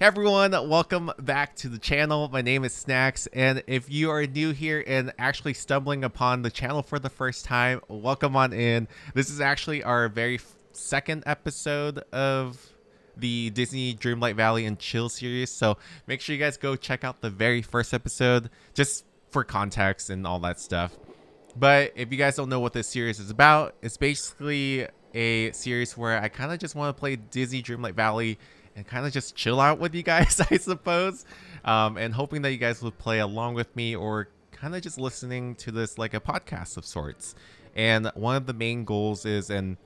Hey everyone, welcome back to the channel. My name is Snax, and if you are new here and actually stumbling upon the channel for the first time, welcome on in. This is actually our very second episode of the Disney Dreamlight Valley and Chill series, so make sure you guys go check out the very first episode just for context and all that stuff. But if you guys don't know what this series is about, it's basically a series where I kind of just want to play Disney Dreamlight Valley and kind of just chill out with you guys, I suppose, and hoping that you guys would play along with me or kind of just listening to this like a podcast of sorts. And one of the main goals is, and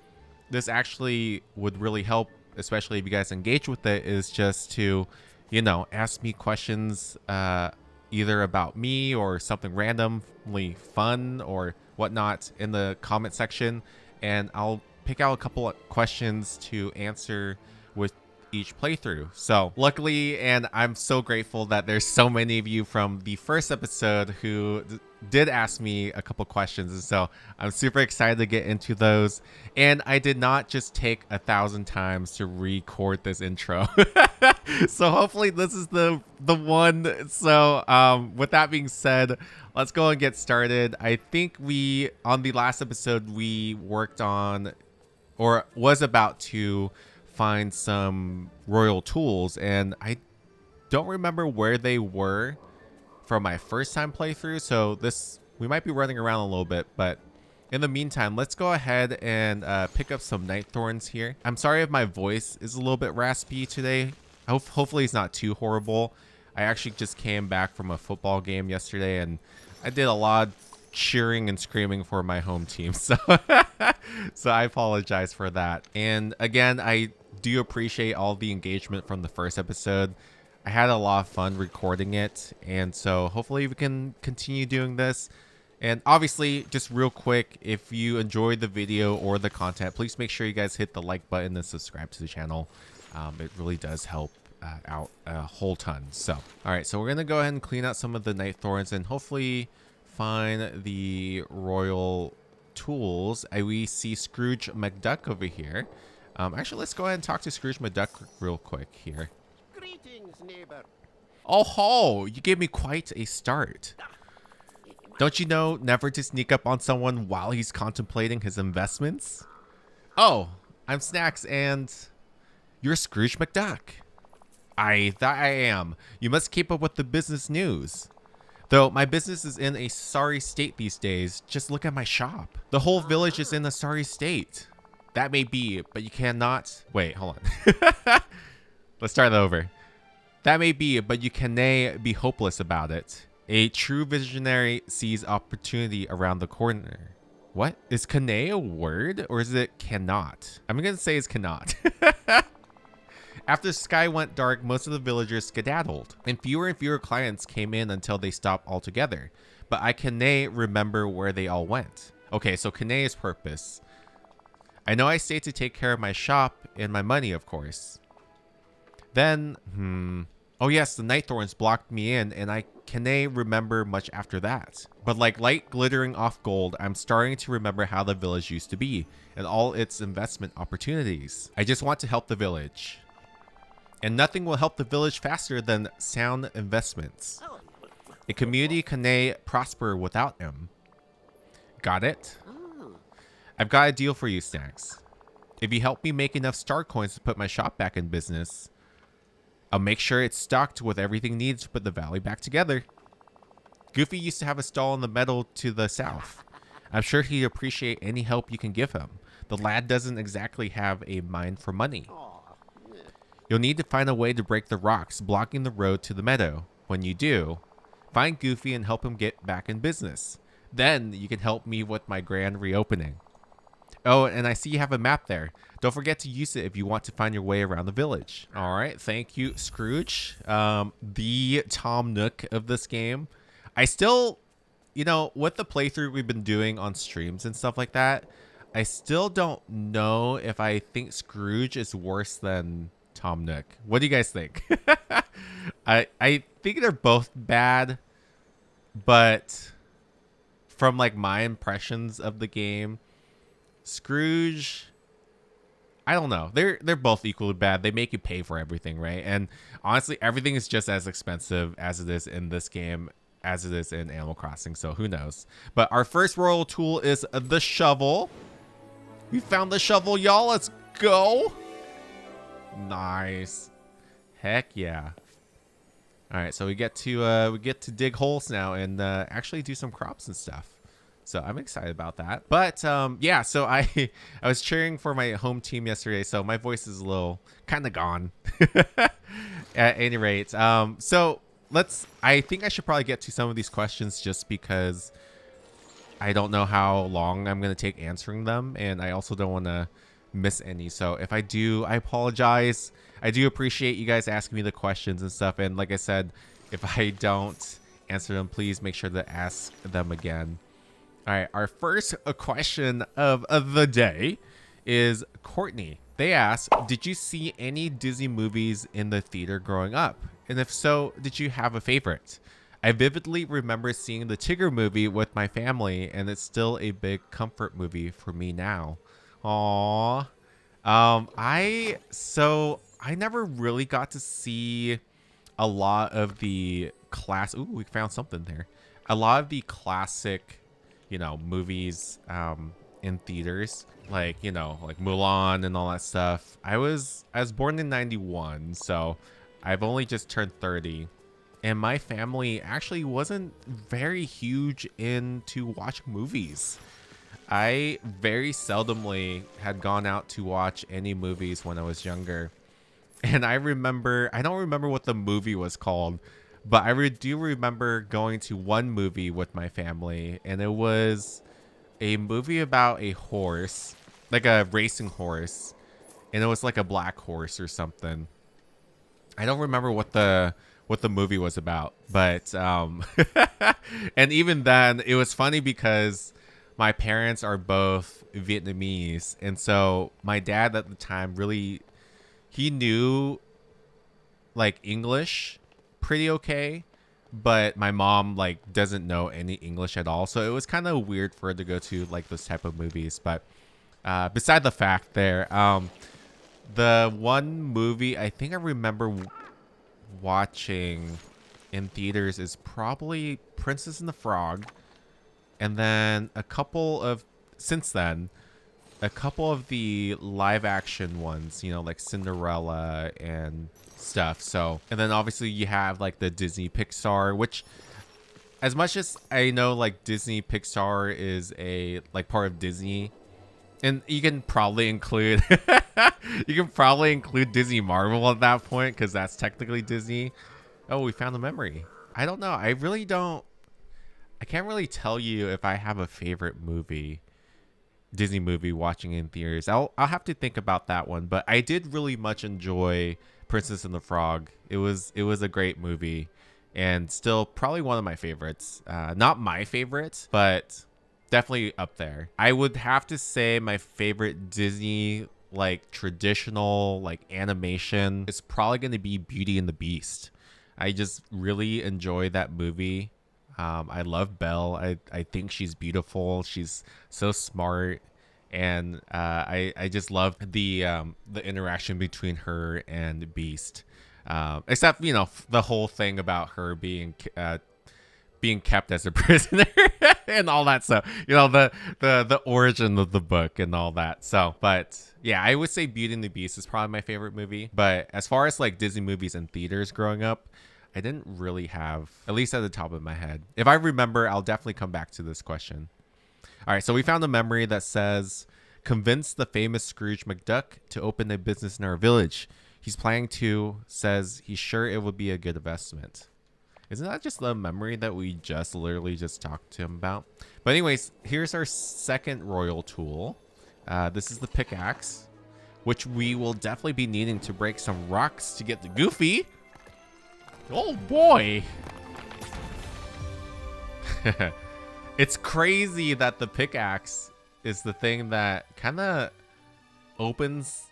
this actually would really help, especially if you guys engage with it, is just to, you know, ask me questions either about me or something randomly fun or whatnot in the comment section, and I'll pick out a couple of questions to answer with each playthrough. So luckily, and I'm so grateful that there's so many of you from the first episode who did ask me a couple questions, and so I'm super excited to get into those. And I did not just take 1,000 times to record this intro. So hopefully this is the one. So with that being said, let's go and get started. I think on the last episode we worked on, or was about to find some royal tools, and I don't remember where they were from my first time playthrough, so we might be running around a little bit, but in the meantime, let's go ahead and pick up some night thorns here. I'm sorry if my voice is a little bit raspy today. Hopefully it's not too horrible. I actually just came back from a football game yesterday, and I did a lot of cheering and screaming for my home team, so so I apologize for that. And again, I do appreciate all the engagement from the first episode. I had a lot of fun recording it, and so hopefully we can continue doing this. And obviously, just real quick, if you enjoyed the video or the content, please make sure you guys hit the like button and subscribe to the channel. It really does help out a whole ton. So all right, so we're gonna go ahead and clean out some of the night thorns and hopefully find the royal tools. We see Scrooge McDuck over here. Actually, let's go ahead and talk to Scrooge McDuck real quick here. Greetings, neighbor. Oh ho, you gave me quite a start. Don't you know never to sneak up on someone while he's contemplating his investments? Oh, I'm Snax, and you're Scrooge McDuck. I am. You must keep up with the business news. Though my business is in a sorry state these days, just look at my shop. The whole village is in a sorry state. That may be, but you cannot... Wait, hold on. Let's start that over. That may be, but you cannot be hopeless about it. A true visionary sees opportunity around the corner. What? Is cannot a word, or is it cannot? I'm going to say it's cannot. After the sky went dark, most of the villagers skedaddled, and fewer clients came in until they stopped altogether. But I cannot remember where they all went. Okay, so cannot is purpose. I know I stayed to take care of my shop and my money, of course. Then, oh yes, the night thorns blocked me in, and I cannot remember much after that. But like light glittering off gold, I'm starting to remember how the village used to be, and all its investment opportunities. I just want to help the village. And nothing will help the village faster than sound investments. A community cannot prosper without them. Got it? I've got a deal for you, Snax. If you help me make enough star coins to put my shop back in business, I'll make sure it's stocked with everything needed to put the valley back together. Goofy used to have a stall in the meadow to the south. I'm sure he'd appreciate any help you can give him. The lad doesn't exactly have a mind for money. You'll need to find a way to break the rocks blocking the road to the meadow. When you do, find Goofy and help him get back in business. Then you can help me with my grand reopening. Oh, and I see you have a map there. Don't forget to use it if you want to find your way around the village. All right, thank you, Scrooge. The Tom Nook of this game. I still, you know, with the playthrough we've been doing on streams and stuff like that, I still don't know if I think Scrooge is worse than Tom Nook. What do you guys think? I think they're both bad, but from like my impressions of the game, Scrooge, I don't know. They're both equally bad. They make you pay for everything, right? And honestly, everything is just as expensive as it is in this game as it is in Animal Crossing. So who knows? But our first royal tool is the shovel. We found the shovel, y'all. Let's go. Nice. Heck yeah. All right, so we get to dig holes now and actually do some crops and stuff. So I'm excited about that. But yeah, so I was cheering for my home team yesterday, so my voice is a little kind of gone. At any rate, so I think I should probably get to some of these questions just because I don't know how long I'm going to take answering them, and I also don't want to miss any. So if I do, I apologize. I do appreciate you guys asking me the questions and stuff, and like I said, if I don't answer them, please make sure to ask them again. All right, our first question of the day is Courtney. They ask, did you see any Disney movies in the theater growing up? And if so, did you have a favorite? I vividly remember seeing the Tigger movie with my family, and it's still a big comfort movie for me now. Aww. I never really got to see a lot of the ooh, we found something there. A lot of the classic, movies in theaters, like Mulan and all that stuff. I was born in 91, so I've only just turned 30, and my family actually wasn't very huge into watching movies. I very seldomly had gone out to watch any movies when I was younger. And I don't remember what the movie was called, but I do remember going to one movie with my family, and it was a movie about a horse, like a racing horse, and it was like a black horse or something. I don't remember what the movie was about, but and even then, it was funny because my parents are both Vietnamese, and so my dad at the time he knew like English pretty okay, but my mom like doesn't know any English at all, so it was kind of weird for her to go to like those type of movies. But beside the fact there, the one movie I think I remember watching in theaters is probably Princess and the Frog, and then a couple of the live action ones, like Cinderella and stuff. So, and then obviously you have like the Disney Pixar, which, as much as I know like Disney Pixar is a like part of Disney, and you can probably include Disney Marvel at that point because that's technically Disney. Oh, we found a memory. I don't know. I can't really tell you if I have a favorite Disney movie watching in theaters. I'll have to think about that one, but I did really much enjoy Princess and the Frog. It was a great movie, and still probably one of my favorites. Not my favorite, but definitely up there. I would have to say my favorite Disney like traditional like animation is probably going to be Beauty and the Beast. I just really enjoy that movie. I love Belle. I think she's beautiful. She's so smart, and I just love the interaction between her and Beast. Except the whole thing about her being kept as a prisoner and all that stuff. The origin of the book and all that. So, but yeah, I would say Beauty and the Beast is probably my favorite movie. But as far as like Disney movies in theaters growing up, I didn't really have, at least at the top of my head. If I remember, I'll definitely come back to this question. All right, so we found a memory that says, convince the famous Scrooge McDuck to open a business in our village. He's planning to, says he's sure it would be a good investment. Isn't that just the memory that we literally just talked to him about? But anyways, here's our second royal tool. This is the pickaxe, which we will definitely be needing to break some rocks to get the Goofy. Oh boy. It's crazy that the pickaxe is the thing that kind of opens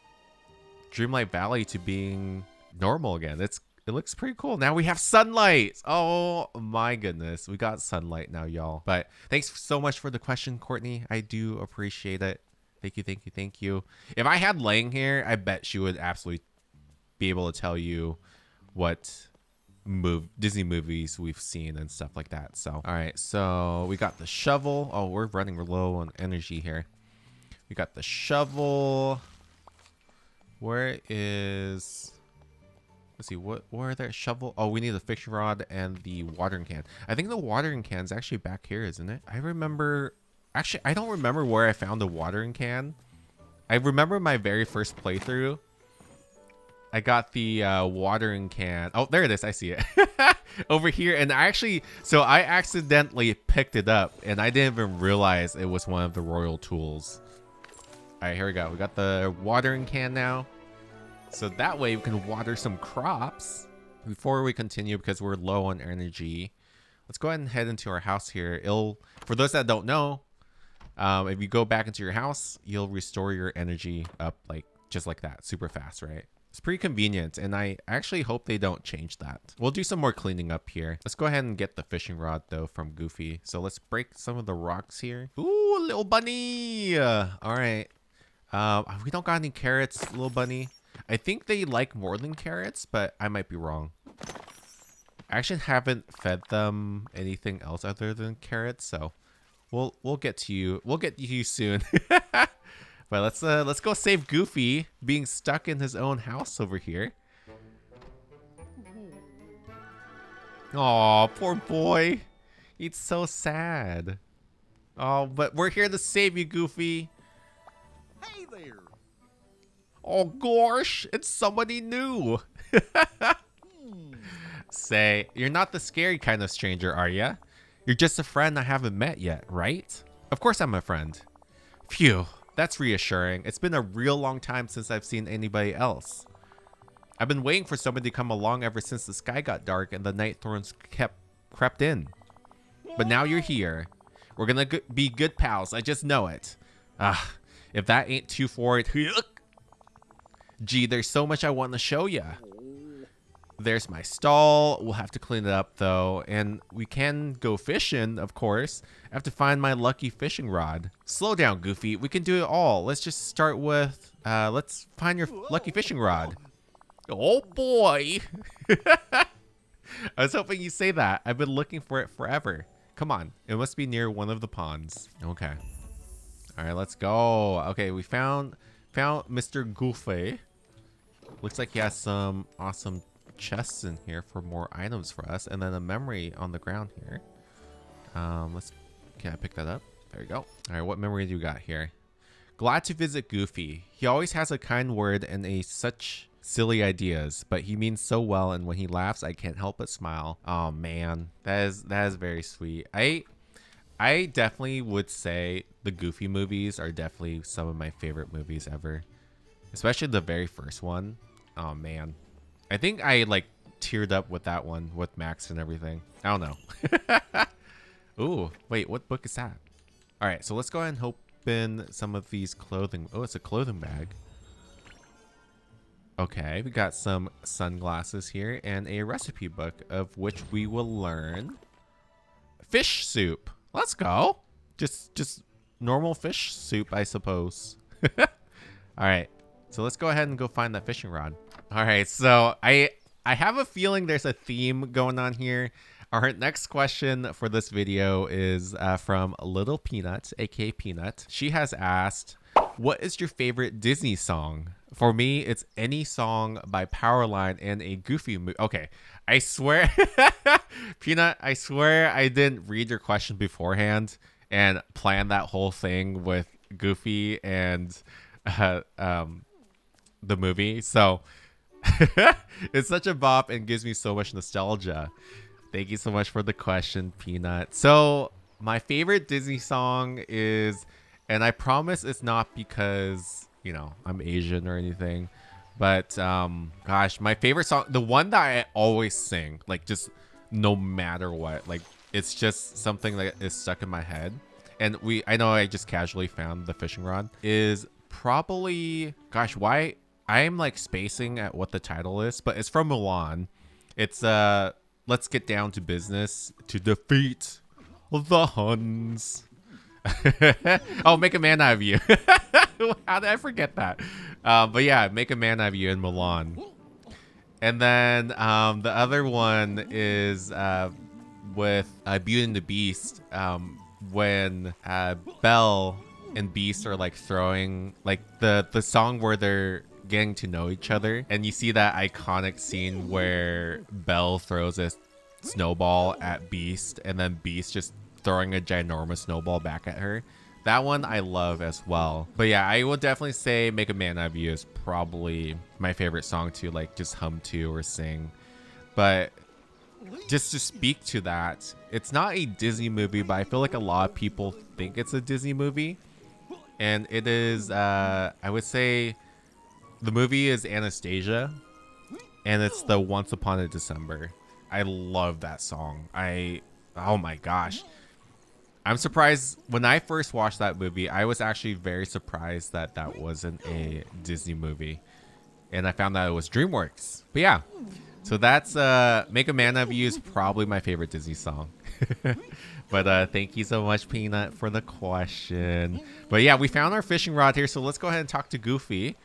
Dreamlight Valley to being normal again. It looks pretty cool. Now we have sunlight. Oh my goodness. We got sunlight now, y'all. But thanks so much for the question, Courtney. I do appreciate it. Thank you, thank you, thank you. If I had Lang here, I bet she would absolutely be able to tell you what Disney movies we've seen and stuff like that. So, all right. So we got the shovel. Oh, we're running low on energy here. We got the shovel. Where is... Let's see, where are there? Shovel? Oh, we need the fishing rod and the watering can. I think the watering can's actually back here, isn't it? I remember... Actually, I don't remember where I found the watering can. I remember my very first playthrough. I got the watering can. Oh, there it is. I see it. Over here. And I accidentally picked it up. And I didn't even realize it was one of the royal tools. All right, here we go. We got the watering can now. So that way we can water some crops. Before we continue, because we're low on energy, let's go ahead and head into our house here. For those that don't know, if you go back into your house, you'll restore your energy up just like that, super fast, right? It's pretty convenient, and I actually hope they don't change that. We'll do some more cleaning up here. Let's go ahead and get the fishing rod though from Goofy. So let's break some of the rocks here. Ooh, little bunny! All right. We don't got any carrots, little bunny. I think they like more than carrots, but I might be wrong. I actually haven't fed them anything else other than carrots, so we'll get to you. We'll get to you soon. But let's go save Goofy being stuck in his own house over here. Aw, poor boy. He's so sad. Oh, but we're here to save you, Goofy. Hey there. Oh gosh, it's somebody new. Say, you're not the scary kind of stranger, are ya? You're just a friend I haven't met yet, right? Of course I'm a friend. Phew, that's reassuring. It's been a real long time since I've seen anybody else. I've been waiting for somebody to come along ever since the sky got dark and the night thorns crept in. But now you're here. We're gonna be good pals, I just know it. If that ain't too for it. Gee, there's so much I want to show ya. There's my stall. We'll have to clean it up though. And we can go fishing, of course. I have to find my lucky fishing rod. Slow down, Goofy. We can do it all. Let's just start with, let's find your lucky fishing rod. Oh boy. I was hoping you'd say that. I've been looking for it forever. Come on. It must be near one of the ponds. Okay. All right, let's go. Okay, we found Mr. Goofy. Looks like he has some awesome chests in here for more items for us, and then a memory on the ground here. Can I pick that up? There you go. All right, what memory do you got here? Glad to visit Goofy. He always has a kind word and such silly ideas, but he means so well, and when he laughs, I can't help but smile. Oh man, that is very sweet. I definitely would say the Goofy movies are definitely some of my favorite movies ever, especially the very first one. Oh man, I think I teared up with that one with Max and everything. I don't know. Ooh, wait, what book is that? All right, so let's go ahead and open some of these clothing. Oh, it's a clothing bag. Okay, we got some sunglasses here and a recipe book, of which we will learn fish soup. Let's go. Just normal fish soup, I suppose. All right, so let's go ahead and go find that fishing rod. All right, so I have a feeling there's a theme going on here. Our next question for this video is from Little Peanut, aka Peanut. She has asked, what is your favorite Disney song? For me, it's any song by Powerline and a Goofy movie. Okay, I swear, Peanut, I swear I didn't read your question beforehand and plan that whole thing with Goofy and the movie. So it's such a bop and gives me so much nostalgia. Thank you so much for the question, Peanut. So my favorite Disney song is, and I promise it's not because, you know, I'm Asian or anything, but gosh, my favorite song, the one that I always sing, just no matter what, it's just something that is stuck in my head. And I know I just casually found the fishing rod, is probably, gosh, why I'm spacing at what the title is, but it's from Mulan. It's let's get down to business to defeat the Huns. Oh, make a man out of you. How did I forget that? But yeah, Make a Man Out of You in Mulan. And then the other one is with Beauty and the Beast, when Belle and Beast are like throwing like the song where they're getting to know each other, and you see that iconic scene where Belle throws a snowball at Beast, and then Beast just throwing a ginormous snowball back at her. That one I love as well. But yeah, I will definitely say Make a Man Out of You is probably my favorite song to like just hum to or sing. But just to speak to that, it's not a Disney movie, but I feel like a lot of people think it's a Disney movie. And it is, I would say the movie is Anastasia, and it's the Once Upon a December. I love that song. Oh my gosh. I'm surprised. When I first watched that movie, I was actually very surprised that that wasn't a Disney movie. And I found that it was DreamWorks. But yeah, so that's Make a Man Out of You is probably my favorite Disney song. But thank you so much, Peanut, for the question. But yeah, we found our fishing rod here, so let's go ahead and talk to Goofy.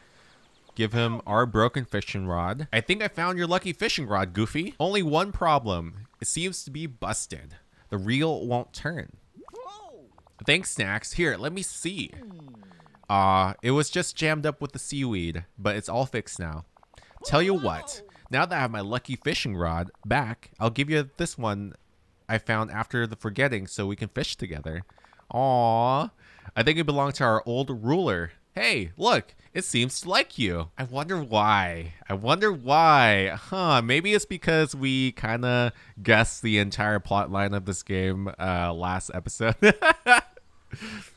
Give him our broken fishing rod. I think I found your lucky fishing rod, Goofy. Only one problem. It seems to be busted. The reel won't turn. Thanks, Snacks. Here, let me see. It was just jammed up with the seaweed, but it's all fixed now. Tell you what, now that I have my lucky fishing rod back, I'll give you this one I found after the forgetting so we can fish together. Aw, I think it belonged to our old ruler. Hey, look, it seems to like you. I wonder why. Huh, maybe it's because we kind of guessed the entire plot line of this game last episode.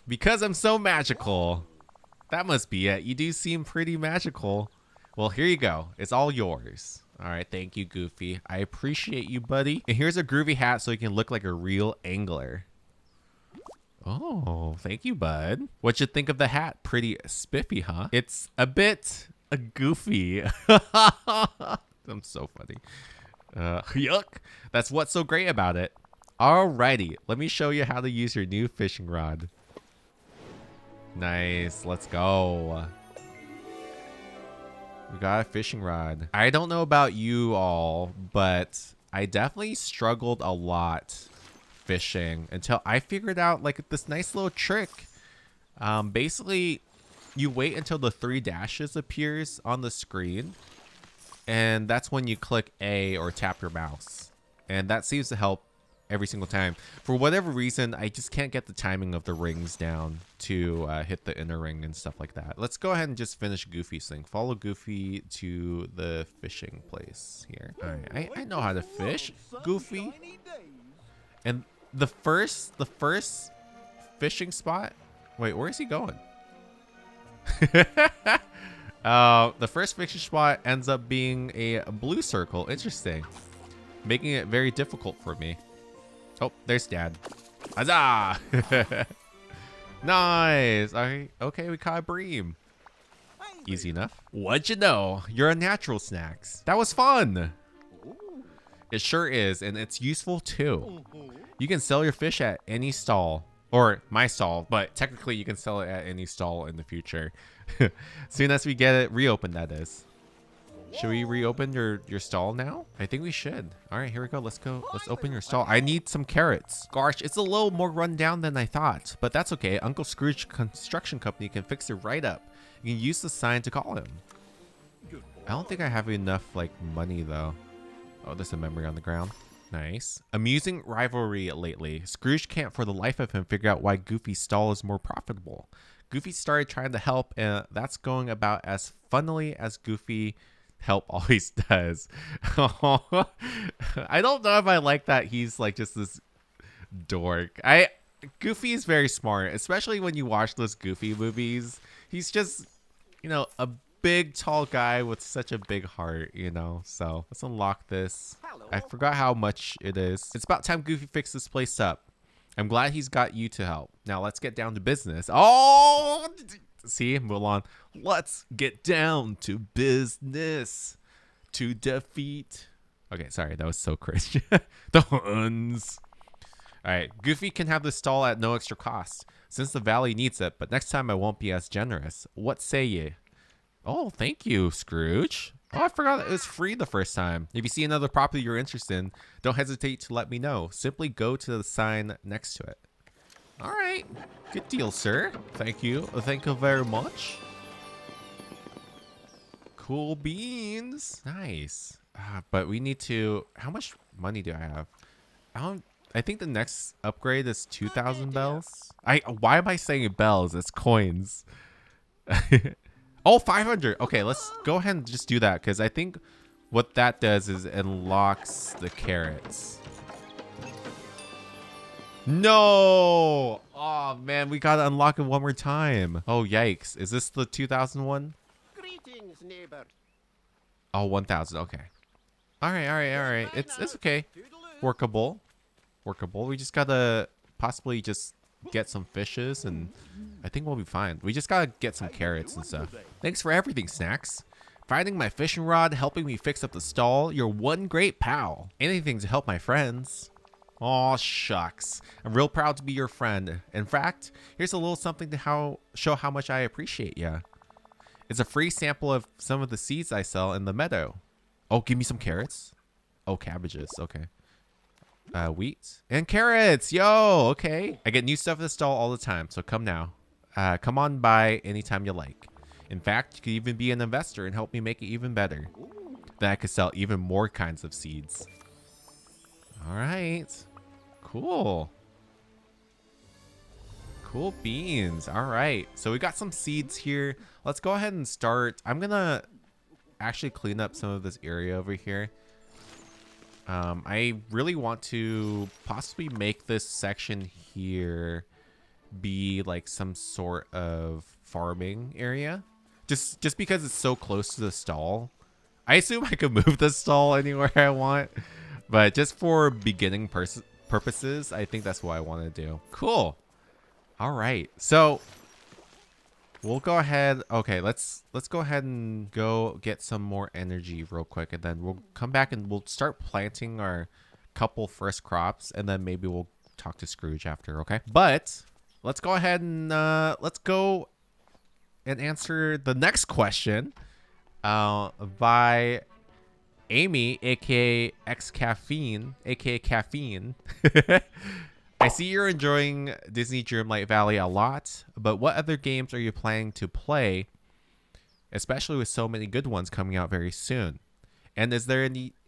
Because I'm so magical. That must be it. You do seem pretty magical. Well, here you go. It's all yours. All right, thank you, Goofy. I appreciate you, buddy. And here's a groovy hat so you can look like a real angler. Oh, thank you, bud. What'd you think of the hat? Pretty spiffy, huh? It's a bit goofy. I'm so funny. Yuck. That's what's so great about it. Alrighty, let me show you how to use your new fishing rod. Nice, let's go. We got a fishing rod. I don't know about you all, but I definitely struggled a lot fishing until I figured out like this nice little trick. Basically, you wait until the 3 dashes appears on the screen, and that's when you click A or tap your mouse, and that seems to help every single time. For whatever reason, I just can't get the timing of the rings down to hit the inner ring and stuff like that. Let's go ahead and just finish Goofy's thing. Follow Goofy to the fishing place here. All right, I know how to fish, Goofy. And the first fishing spot. Wait, where is he going? The first fishing spot ends up being a blue circle. Interesting, making it very difficult for me. Oh, there's Dad. Huzzah! Nice. Okay, we caught a bream. Easy enough. What'd you know? You're a natural, Snacks. That was fun. It sure is, and it's useful too. You can sell your fish at any stall. Or my stall, but technically you can sell it at any stall in the future. Soon as we get it reopened, that is. Should we reopen your stall now? I think we should. All right, here we go. Let's go. Let's open your stall. I need some carrots. Gosh, it's a little more run down than I thought, but that's okay. Uncle Scrooge Construction Company can fix it right up. You can use the sign to call him. I don't think I have enough like money though. Oh, there's a memory on the ground. Nice. Amusing rivalry lately. Scrooge can't for the life of him figure out why Goofy's stall is more profitable. Goofy started trying to help, and that's going about as funnily as Goofy help always does. I don't know if I like that he's like just this dork. Goofy is very smart, especially when you watch those Goofy movies. He's just, you know, a big tall guy with such a big heart, you know. So let's unlock this. I forgot how much it is. It's about time Goofy fixed this place up. I'm glad he's got you to help. Now let's get down to business. Oh, see, Mulan. Let's get down to business to defeat. Okay, sorry, that was so cringe. The Huns. All right, Goofy can have this stall at no extra cost since the valley needs it, but next time I won't be as generous. What say ye? Oh, thank you, Scrooge. Oh, I forgot it was free the first time. If you see another property you're interested in, don't hesitate to let me know. Simply go to the sign next to it. All right, good deal, sir. Thank you. Thank you very much. Cool beans. Nice. But we need to, how much money do I have? I think the next upgrade is 2,000 bells. Why am I saying bells? It's coins. Oh, 500. Okay, let's go ahead and just do that because I think what that does is it unlocks the carrots. No. Oh man, we gotta unlock it one more time. Oh yikes. Is this the 2,000 one? Greetings, neighbor. Oh, 1,000. Okay. All right. It's okay. Workable. We just gotta possibly just get some fishes and I think we'll be fine. We just gotta get some carrots and stuff. Thanks for everything, Snacks. Finding my fishing rod, helping me fix up the stall. You're one great pal. Anything to help my friends. Aw, shucks. I'm real proud to be your friend. In fact, here's a little something to show how much I appreciate ya. It's a free sample of some of the seeds I sell in the meadow. Oh, give me some carrots. Oh, cabbages. Okay. Wheat and carrots. Yo, okay. I get new stuff at the stall all the time, so come now. Come on by anytime you like. In fact, you could even be an investor and help me make it even better. Then I could sell even more kinds of seeds. All right. Cool. Cool beans. All right. So we got some seeds here. Let's go ahead and start. I'm going to actually clean up some of this area over here. I really want to possibly make this section here be like some sort of farming area. Just because it's so close to the stall. I assume I could move the stall anywhere I want. But just for beginning purposes, I think that's what I want to do. Cool. All right. So we'll go ahead. Okay, let's go ahead and go get some more energy real quick. And then we'll come back and we'll start planting our couple first crops. And then maybe we'll talk to Scrooge after, okay? But let's go ahead and let's go and answer the next question by Amy, aka X Caffeine, aka Caffeine. I see you're enjoying Disney Dreamlight Valley a lot, but what other games are you planning to play, especially with so many good ones coming out very soon? And is there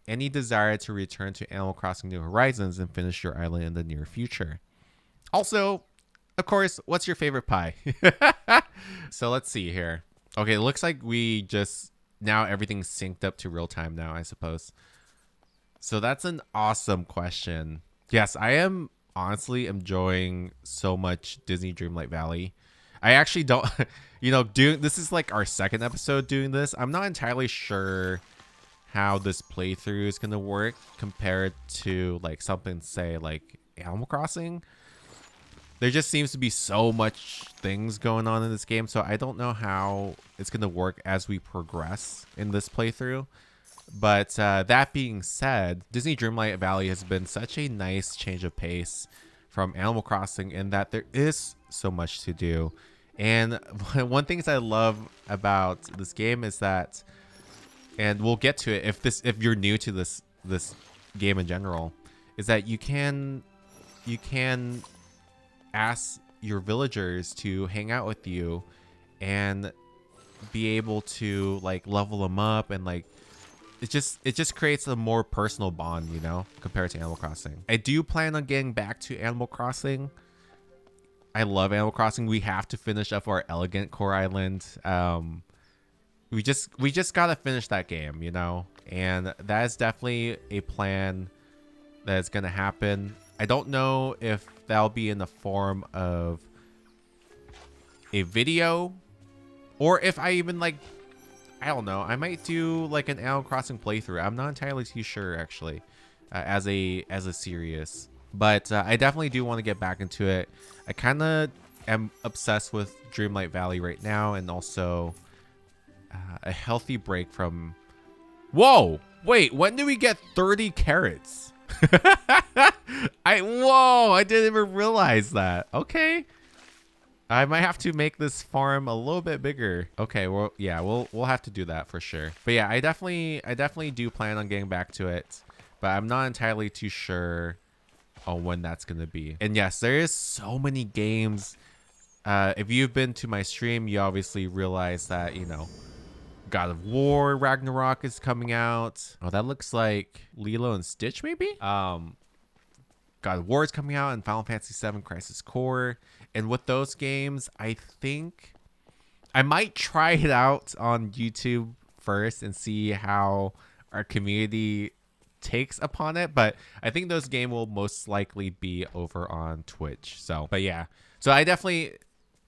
any desire to return to Animal Crossing New Horizons and finish your island in the near future? Also, of course, what's your favorite pie? So let's see here. Okay, it looks like we just, now everything's synced up to real time now, I suppose. So that's an awesome question. Yes, I am honestly enjoying so much Disney Dreamlight Valley. I actually don't, this is like our second episode doing this. I'm not entirely sure how this playthrough is going to work compared to like something, say, like Animal Crossing. There just seems to be so much things going on in this game, so I don't know how it's going to work as we progress in this playthrough. But that being said, Disney Dreamlight Valley has been such a nice change of pace from Animal Crossing in that there is so much to do. And one thing I love about this game is that, and we'll get to it if you're new to this game in general, is that you can ask your villagers to hang out with you and be able to like level them up, and like it just creates a more personal bond, compared to Animal Crossing. I do plan on getting back to Animal Crossing. I love Animal Crossing. We have to finish up our Elegant Core Island. We just gotta finish that game, and that is definitely a plan that's gonna happen. I don't know if that'll be in the form of a video, or if I even I don't know. I might do like an Animal Crossing playthrough. I'm not entirely too sure actually, as a series. But I definitely do want to get back into it. I kind of am obsessed with Dreamlight Valley right now, and also a healthy break from. Whoa! Wait, when do we get 30 carrots? Whoa, I didn't even realize that. Okay. I might have to make this farm a little bit bigger. Okay, well, yeah, we'll have to do that for sure. But yeah, I definitely do plan on getting back to it, but I'm not entirely too sure on when that's gonna be. And yes, there is so many games. If you've been to my stream, you obviously realize that, you know, God of War Ragnarok is coming out. Oh, that looks like Lilo and Stitch, maybe? God of War is coming out, and Final Fantasy VII Crisis Core. And with those games, I think I might try it out on YouTube first and see how our community takes upon it. But I think those games will most likely be over on Twitch. So, but yeah. So I definitely,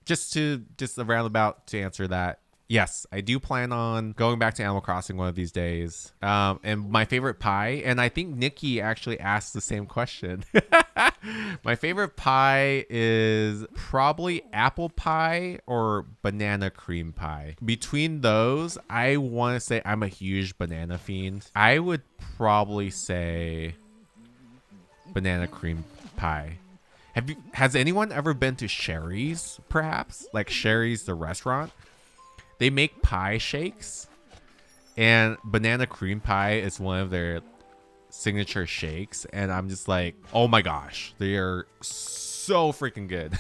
just a roundabout to answer that, yes, I do plan on going back to Animal Crossing one of these days. And my favorite pie, and I think Nikki actually asked the same question. My favorite pie is probably apple pie or banana cream pie. Between those, I want to say I'm a huge banana fiend. I would probably say banana cream pie. Has anyone ever been to Sherry's, perhaps? Like Sherry's, the restaurant? They make pie shakes, and banana cream pie is one of their signature shakes, and I'm just like, oh my gosh, they are so freaking good.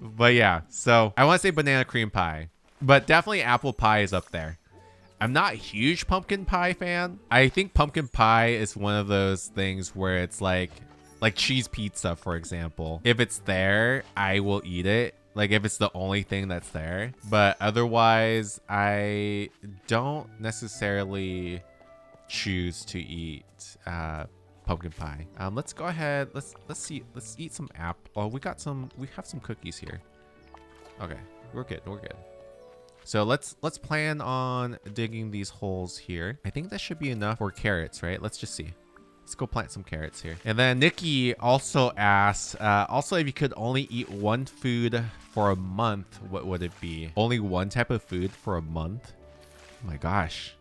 But yeah, so I want to say banana cream pie, but definitely apple pie is up there. I'm not a huge pumpkin pie fan. I think pumpkin pie is one of those things where it's like cheese pizza, for example. If it's there, I will eat it. Like if it's the only thing that's there, but otherwise I don't necessarily choose to eat pumpkin pie. Let's go ahead. Let's eat some apple. Oh, we have some cookies here. Okay, we're good. So let's plan on digging these holes here. I think that should be enough for carrots, right? Let's just see. Let's go plant some carrots here. And then Nikki also asked, also if you could only eat one food for a month, what would it be? Only one type of food for a month? Oh my gosh.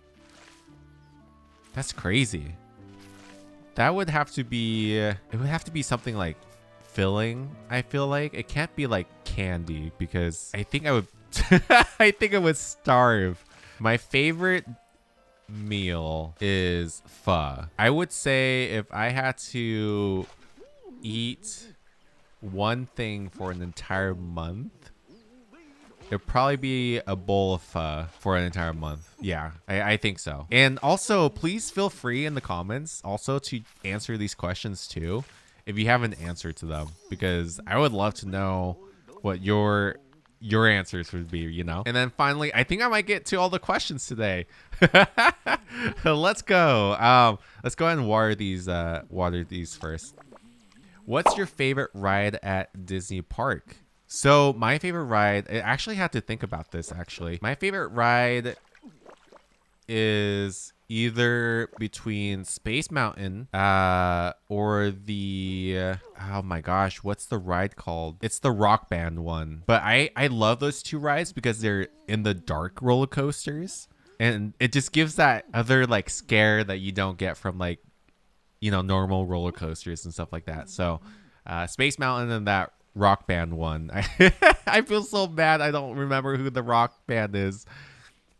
That's crazy. That would have to be, it would have to be something like filling, I feel like. It can't be like candy because I think I would, I think I would starve. My favorite meal is pho. I would say if I had to eat one thing for an entire month, it'd probably be a bowl of pho for an entire month. Yeah, I think so. And also, please feel free in the comments also to answer these questions too, if you have an answer to them, because I would love to know what your answers would be, you know. And then finally, I think I might get to all the questions today. Let's go. Let's go ahead and water these first. What's your favorite ride at Disney Park? So my favorite ride, I actually had to think about this actually. My favorite ride is either between Space Mountain or the oh my gosh, what's the ride called? It's the Rock Band one. But I love those two rides because they're in the dark roller coasters, and it just gives that other like scare that you don't get from like, you know, normal roller coasters and stuff like that. So Space Mountain and that Rock Band one. I feel so bad I don't remember who the Rock Band is.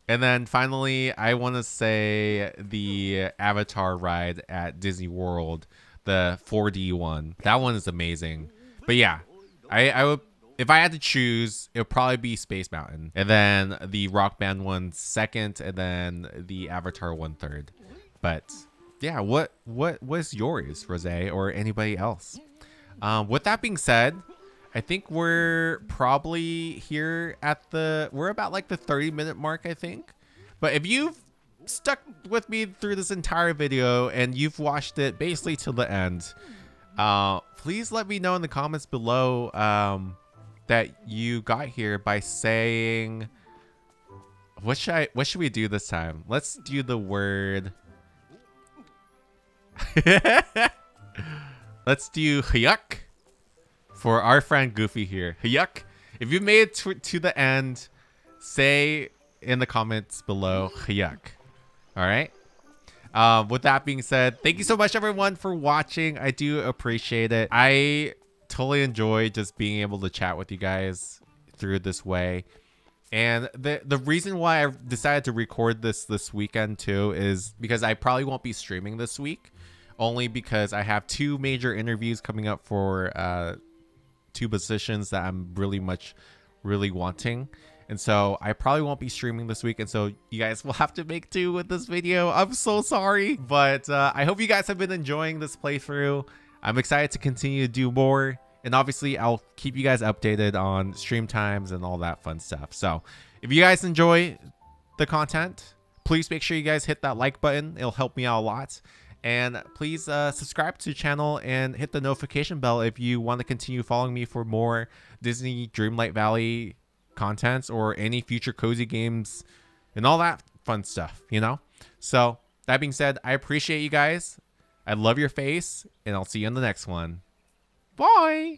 And then finally, I want to say the Avatar ride at Disney World, the 4D one. That one is amazing. But yeah, I would, if I had to choose, it would probably be Space Mountain, and then the Rock Band one second, and then the Avatar one third. But yeah, what was yours, Rose, or anybody else? With that being said, I think we're probably here at we're about like the 30-minute mark, I think. But if you've stuck with me through this entire video and you've watched it basically till the end, please let me know in the comments below that you got here by saying, what should we do this time? Let's do the word. Let's do yuck. For our friend Goofy here. Yuck. If you made it to the end, say in the comments below yuck. All right. With that being said, thank you so much everyone for watching. I do appreciate it. I totally enjoy just being able to chat with you guys through this way. And the reason why I decided to record this weekend too is because I probably won't be streaming this week, only because I have 2 major interviews coming up for 2 positions that I'm really wanting. And so I probably won't be streaming this week. And so you guys will have to make do with this video. I'm so sorry. But I hope you guys have been enjoying this playthrough. I'm excited to continue to do more. And obviously, I'll keep you guys updated on stream times and all that fun stuff. So if you guys enjoy the content, please make sure you guys hit that like button. It'll help me out a lot. And please subscribe to the channel and hit the notification bell if you want to continue following me for more Disney Dreamlight Valley contents or any future cozy games and all that fun stuff, you know? So that being said, I appreciate you guys. I love your face, and I'll see you in the next one. Bye.